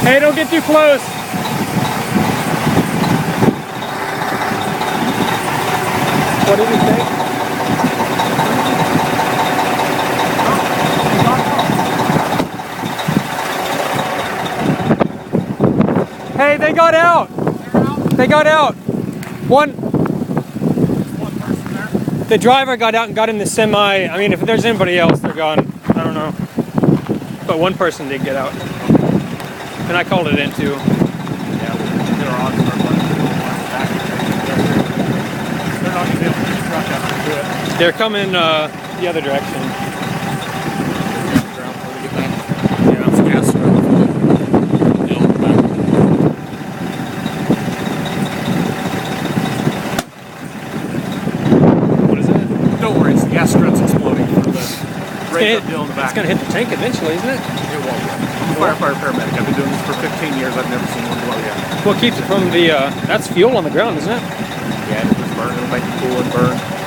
Hey, don't get too close. What did he say? Hey, they got out. They got out. One person there. The driver got out and got in the semi. I mean, if there's anybody else, they're gone. I don't know. But one person did get out. And I called it in too. Yeah, they're on. They're not going to be able to get truck after they do it. They're coming the other direction. Yeah, it's gas. What is that? Don't worry, it's the gas strut's exploding from the razor deal in the back. It's going to hit the tank eventually, isn't it? It won't yet. I'm a firefighter paramedic. I've been doing this for 15 years. I've never seen one blow yet. What keeps it from the, that's fuel on the ground, isn't it? Yeah, it'll just burn. It'll make it cool and burn.